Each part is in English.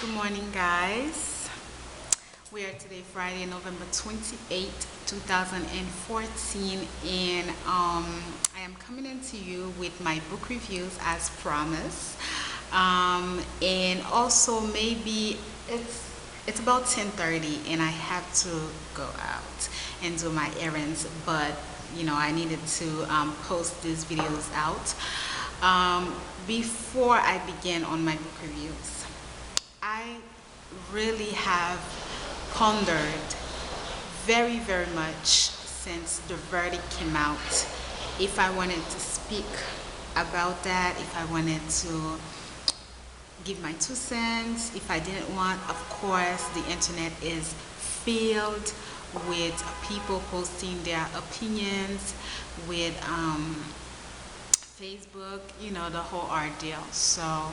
Good morning, guys. We are today Friday, November 28th, 2014, and I am coming into you with my book reviews as promised. And also maybe it's about 10:30, and I have to go out and do my errands, but I needed to post these videos out. Before I begin on my book reviews, I really have pondered very much since the verdict came out if I wanted to speak about that, if I wanted to give my 2 cents, if I didn't want. Of course, the internet is filled with people posting their opinions, with Facebook, the whole ordeal. So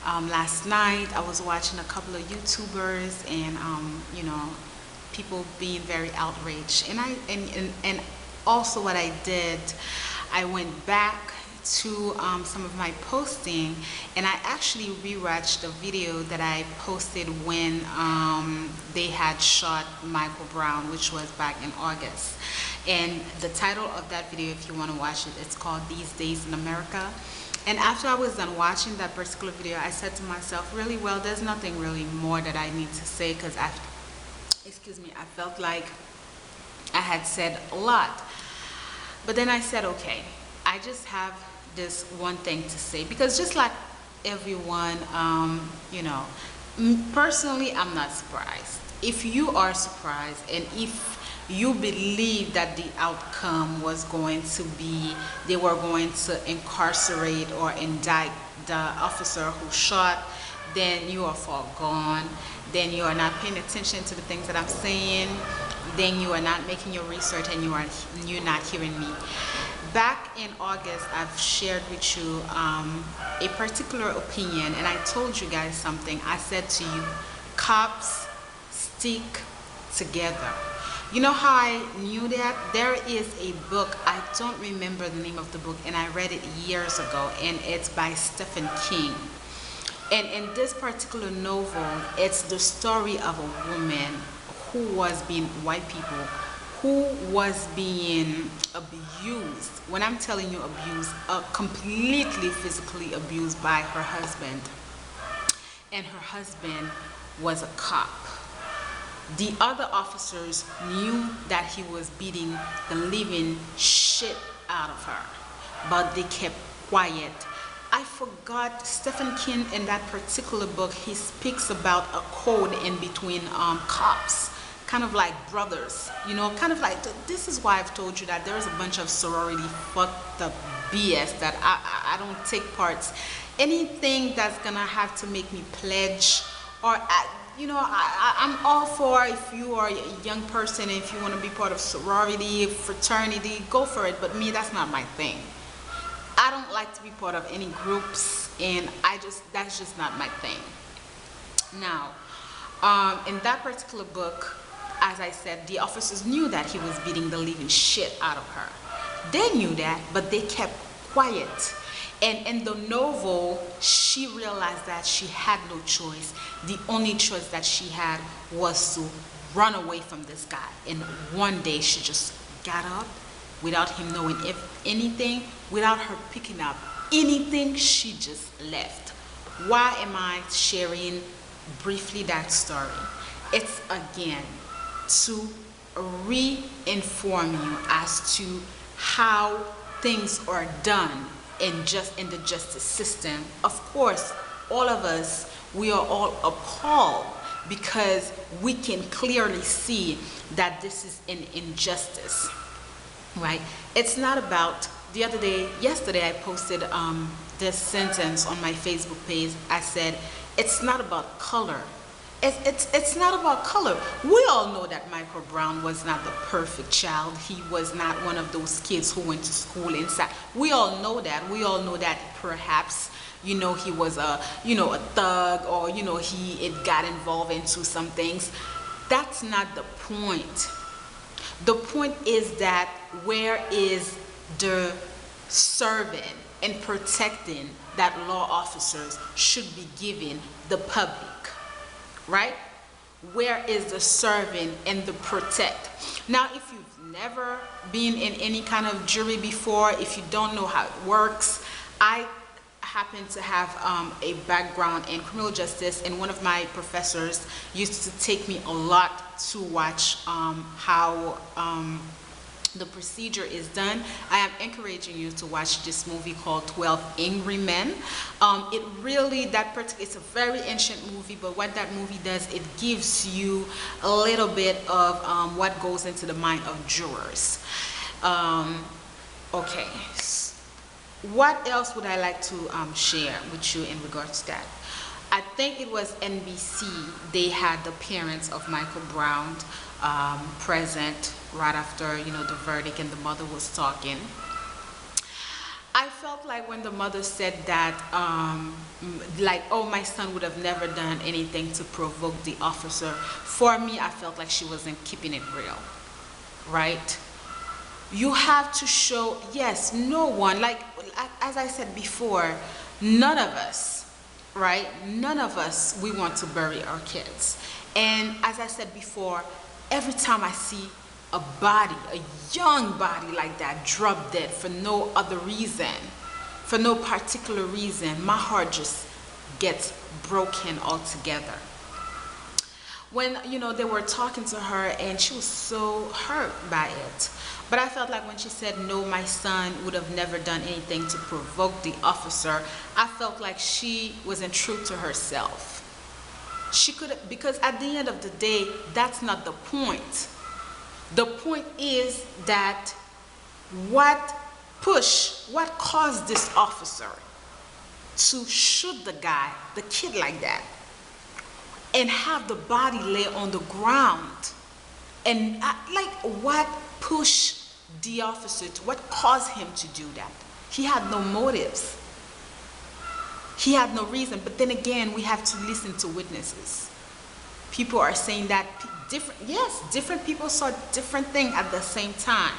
last night I was watching a couple of YouTubers, and people being very outraged, and and also what I did, I went back to some of my posting, and I actually rewatched the video that I posted when they had shot Michael Brown, which was back in August. And the title of that video, if you want to watch it, it's called These Days in America. And after I was done watching that particular video, I said to myself, really, well, there's nothing really more that I need to say, because I felt like I had said a lot. But then I said, okay, I just have this one thing to say, because just like everyone, personally, I'm not surprised. If you are surprised, and if you believe that the outcome was going to be they were going to incarcerate or indict the officer who shot, then you are far gone. Then you are not paying attention to the things that I'm saying. Then you are not making your research, and you're not hearing me. Back in August, I've shared with you a particular opinion, and I told you guys something. I said to you, cops stick together. You know how I knew that? There is a book, I don't remember the name of the book, and I read it years ago, and it's by Stephen King. And in this particular novel, it's the story of a woman who was being, white people, who was being abused. When I'm telling you abused, completely physically abused by her husband. And her husband was a cop. The other officers knew that he was beating the living shit out of her, but they kept quiet. I forgot, Stephen King, in that particular book, he speaks about a code in between cops, kind of like brothers, kind of like, this is why I've told you that there's a bunch of sorority fucked up BS that I don't take parts. Anything that's gonna have to make me pledge, or I'm all for, if you are a young person, if you want to be part of sorority, fraternity, go for it. But me, that's not my thing. I don't like to be part of any groups, and that's just not my thing. Now, in that particular book, as I said, the officers knew that he was beating the living shit out of her. They knew that, but they kept quiet. And in the novel, she realized that she had no choice. The only choice that she had was to run away from this guy. And one day she just got up without him knowing anything, without her picking up anything, she just left. Why am I sharing briefly that story? It's again to re-inform you as to how things are done in the justice system. Of course, all of us, we are all appalled, because we can clearly see that this is an injustice, right? It's not about, yesterday I posted this sentence on my Facebook page. I said, it's not about color. It's not about color. We all know that Michael Brown was not the perfect child. He was not one of those kids who went to school inside. We all know that. We all know that perhaps, he was a thug, or, it got involved into some things. That's not the point. The point is that where is the serving and protecting that law officers should be giving the public? right? Where is the serving and the protect? Now, if you've never been in any kind of jury before, if you don't know how it works, I happen to have a background in criminal justice, and one of my professors used to take me a lot to watch how the procedure is done. I am encouraging you to watch this movie called 12 Angry Men. It's a very ancient movie, but what that movie does, it gives you a little bit of what goes into the mind of jurors. Okay, what else would I like to share with you in regards to that? I think it was NBC. They had the parents of Michael Brown present right after, you know, the verdict, and the mother was talking. I felt like when the mother said that, like, oh, my son would have never done anything to provoke the officer. For me, I felt like she wasn't keeping it real, right? You have to show, yes, no one, like, as I said before, none of us, right? None of us, we want to bury our kids. And as I said before, every time I see a body, a young body like that, drop dead for no other reason, for no particular reason, my heart just gets broken altogether. When, you know, they were talking to her and she was so hurt by it. But I felt like when she said, no, my son would have never done anything to provoke the officer, I felt like she wasn't true to herself. She could, because at the end of the day, that's not the point. The point is that what caused this officer to shoot the guy, the kid, like that, and have the body lay on the ground? And like, what pushed the officer to, what caused him to do that? He had no motives. He had no reason. But then again, we have to listen to witnesses. People are saying that different people saw different things at the same time.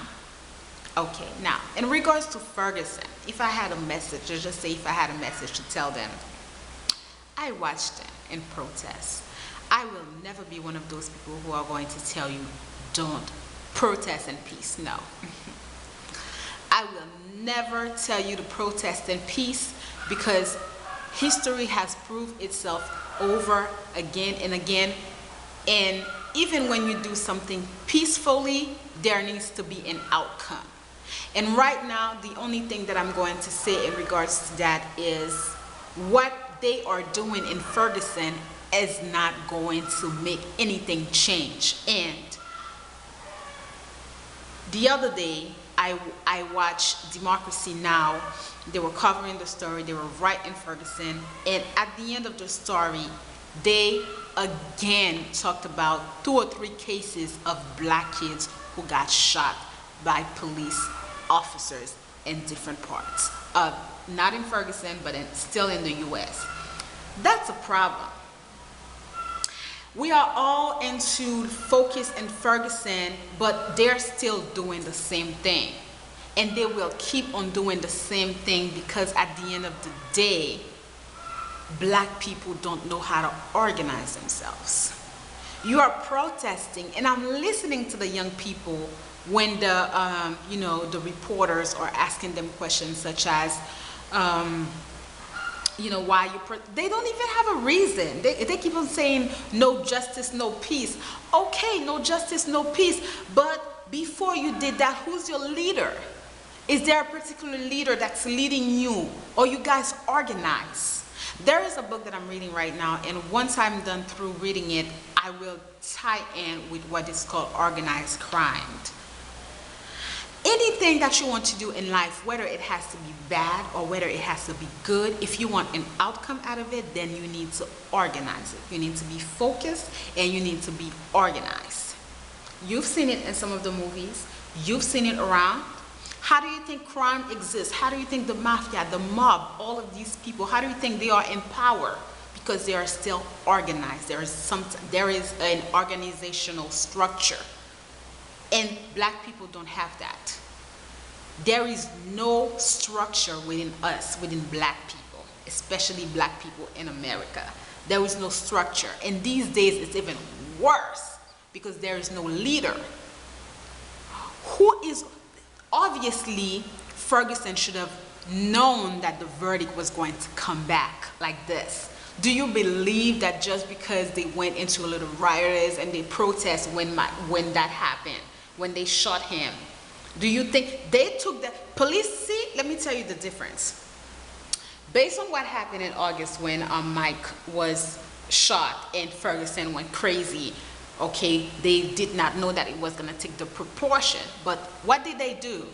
Okay, now, in regards to Ferguson, if I had a message, or just say if I had a message to tell them, I watched them in protest. I will never be one of those people who are going to tell you, don't protest in peace. No. I will never tell you to protest in peace, because history has proved itself over again and again. And even when you do something peacefully, there needs to be an outcome. And right now, the only thing that I'm going to say in regards to that is what they are doing in Ferguson is not going to make anything change. And the other day, I watched Democracy Now! They were covering the story. They were right in Ferguson. And at the end of the story, they again talked about 2 or 3 cases of black kids who got shot by police officers in different parts. Not in Ferguson, but still in the US. That's a problem. We are all into focus in Ferguson, but they're still doing the same thing. And they will keep on doing the same thing, because at the end of the day, black people don't know how to organize themselves. You are protesting, and I'm listening to the young people when the reporters are asking them questions such as, why they don't even have a reason. They keep on saying no justice, no peace. Okay, no justice, no peace. But before you did that, who's your leader? Is there a particular leader that's leading you, or you guys organize? There is a book that I'm reading right now, and once I'm done through reading it, I will tie in with what is called organized crime. Anything that you want to do in life, whether it has to be bad or whether it has to be good, if you want an outcome out of it, then you need to organize it. You need to be focused, and you need to be organized. You've seen it in some of the movies. You've seen it around. How do you think crime exists? How do you think the mafia, the mob, all of these people, how do you think they are in power? Because they are still organized. There is an organizational structure. And black people don't have that. There is no structure within us, within black people, especially black people in America. There is no structure. And these days it's even worse because there is no leader. Who is, obviously, Ferguson should have known that the verdict was going to come back like this. Do you believe that just because they went into a little rioters and they protest when that happened, when they shot him, do you think they took the police? See, let me tell you the difference. Based on what happened in August when Mike was shot and Ferguson went crazy, okay, they did not know that it was going to take the proportion. But what did they do?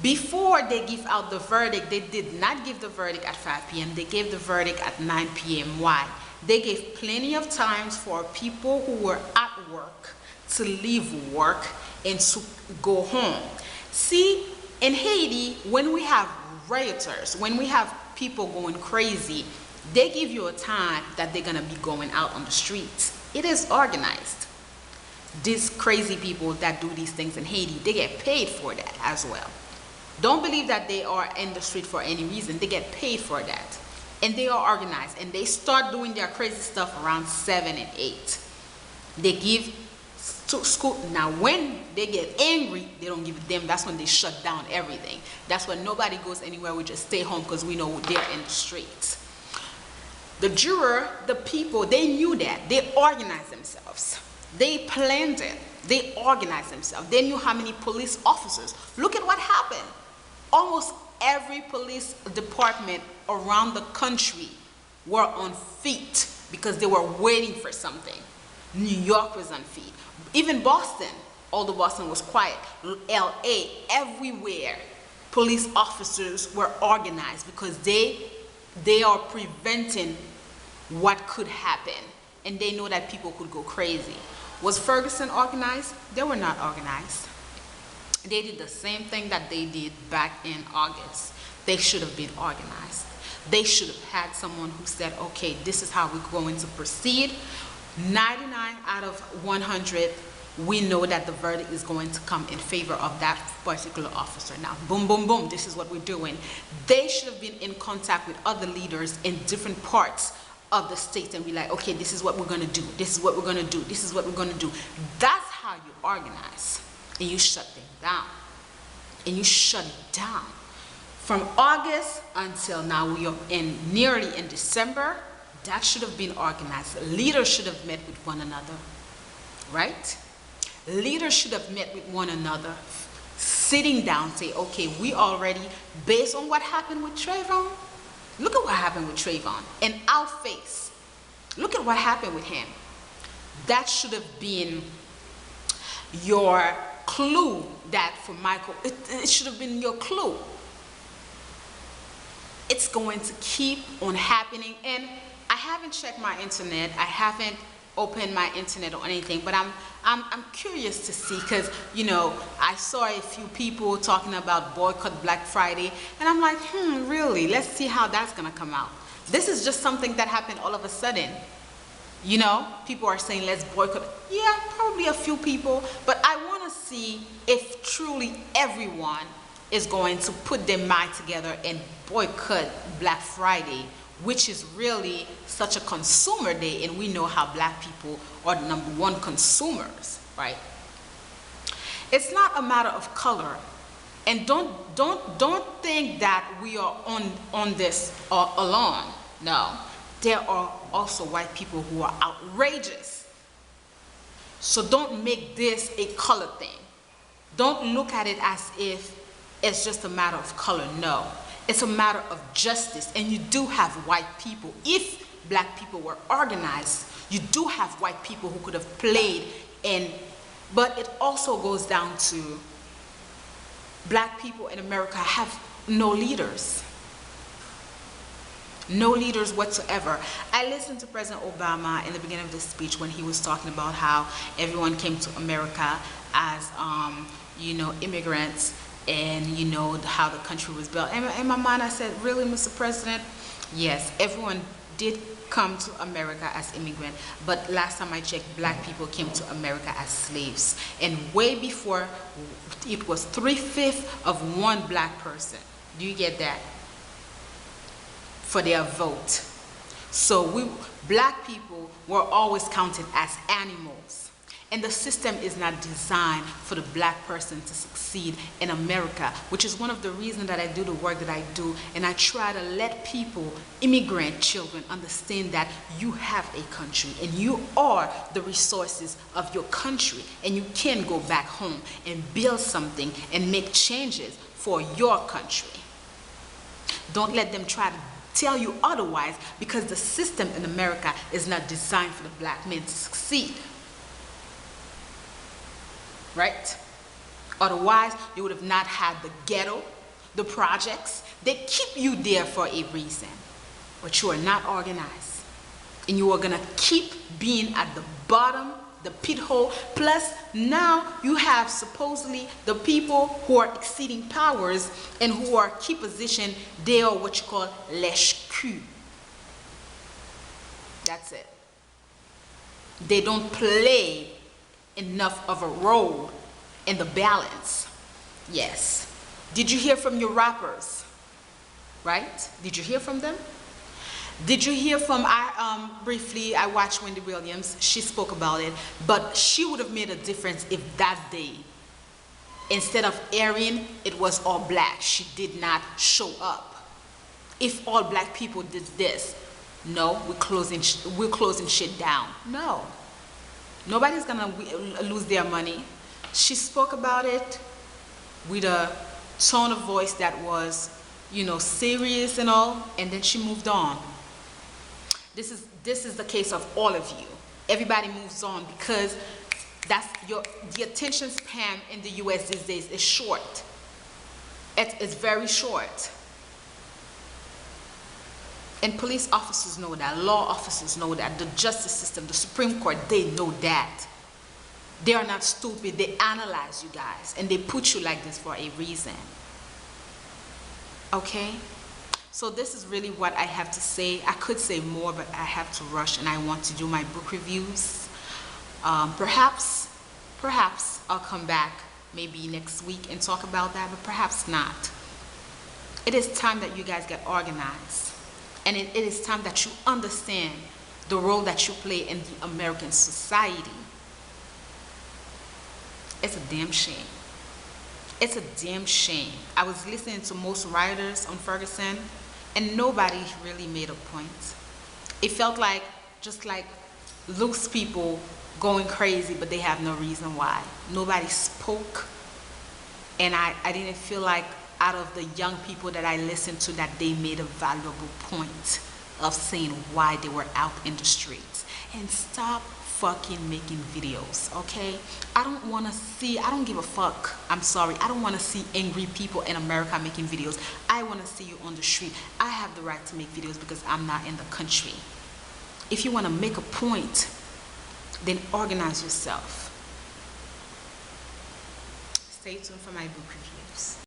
Before they give out the verdict, they did not give the verdict at 5 p.m. They gave the verdict at 9 p.m. Why? They gave plenty of times for people who were at work to leave work and to go home. See, in Haiti, when we have rioters, when we have people going crazy, they give you a time that they're going to be going out on the streets. It is organized. These crazy people that do these things in Haiti, they get paid for that as well. Don't believe that they are in the street for any reason. They get paid for that. And they are organized. And they start doing their crazy stuff around 7 and 8. They give to school. Now, when they get angry, they don't give them. That's when they shut down everything. That's when nobody goes anywhere. We just stay home because we know they're in the streets. The juror, the people, they knew that. They organized themselves. They planned it. They organized themselves. They knew how many police officers. Look at what happened. Almost every police department around the country were on feet because they were waiting for something. New York was on feet. Even Boston, although Boston was quiet, LA, everywhere, police officers were organized because they are preventing what could happen. And they know that people could go crazy. Was Ferguson organized? They were not organized. They did the same thing that they did back in August. They should have been organized. They should have had someone who said, okay, this is how we're going to proceed. 99 out of 100, we know that the verdict is going to come in favor of that particular officer. Now, boom, boom, boom, this is what we're doing. They should have been in contact with other leaders in different parts of the state and be like, okay, this is what we're going to do. This is what we're going to do. This is what we're going to do. That's how you organize. And you shut them down. And you shut it down. From August until now, we are nearly in December. That should have been organized. Leaders should have met with one another. Right? Leaders should have met with one another. Sitting down, say, okay, we already, based on what happened with Trayvon, look at what happened with Trayvon. And our face. Look at what happened with him. That should have been your clue that for Michael, it should have been your clue. It's going to keep on happening. And I haven't checked my internet. I haven't opened my internet or anything, but I'm curious to see, because you know, I saw a few people talking about boycott Black Friday, and I'm like, really? Let's see how that's gonna come out. This is just something that happened all of a sudden. You know, people are saying let's boycott. Yeah, probably a few people, but I want to see if truly everyone is going to put their mind together and boycott Black Friday, which is really such a consumer day, and we know how Black people are the #1 consumers, right? It's not a matter of color, and don't think that we are on this alone. No, there are also white people who are outrageous. So don't make this a color thing. Don't look at it as if it's just a matter of color. No, it's a matter of justice. And you do have white people. If Black people were organized, you do have white people who could have played in, but it also goes down to Black people in America have no leaders. No leaders whatsoever. I listened to President Obama in the beginning of this speech when he was talking about how everyone came to America as, you know, immigrants, and you know how the country was built. And in my mind, I said, really, Mr. President? Yes, everyone did come to America as immigrant, but last time I checked, Black people came to America as slaves. And way before, it was 3/5 of one Black person. Do you get that? For their vote. So black people were always counted as animals. And the system is not designed for the black person to succeed in America, which is one of the reasons that I do the work that I do. And I try to let people, immigrant children, understand that you have a country and you are the resources of your country. And you can go back home and build something and make changes for your country. Don't let them try to tell you otherwise, because the system in America is not designed for the black man to succeed. Right? Otherwise, you would have not had the ghetto, the projects. They keep you there for a reason. But you are not organized. And you are going to keep being at the bottom, the pit hole. Plus, now you have supposedly the people who are exceeding powers and who are key position. They are what you call lèche-cul. That's it. They don't play enough of a role in the balance. Yes. Did you hear from your rappers? Right? Did you hear from them? Did you hear from, briefly, I watched Wendy Williams. She spoke about it. But she would have made a difference if that day, instead of airing, it was all black. She did not show up. If all black people did this, no, we're closing shit down. No. Nobody's gonna lose their money. She spoke about it with a tone of voice that was, you know, serious and all, and then she moved on. This is the case of all of you. Everybody moves on because the attention span in the US these days is short. It's very short. And police officers know that, law officers know that, the justice system, the Supreme Court, they know that. They are not stupid. They analyze you guys and they put you like this for a reason. Okay? So this is really what I have to say. I could say more, but I have to rush and I want to do my book reviews. Perhaps I'll come back maybe next week and talk about that, but perhaps not. It is time that you guys get organized. And it is time that you understand the role that you play in the American society. It's a damn shame. It's a damn shame. I was listening to most writers on Ferguson, and nobody really made a point. It felt like just like loose people going crazy, but they have no reason why. Nobody spoke, and I didn't feel like out of the young people that I listened to that they made a valuable point of saying why they were out in the streets. And stop fucking making videos, okay? I don't give a fuck. I'm sorry. I don't want to see angry people in America making videos. I want to see you on the street. I have the right to make videos because I'm not in the country. If you want to make a point, then organize yourself. Stay tuned for my book reviews.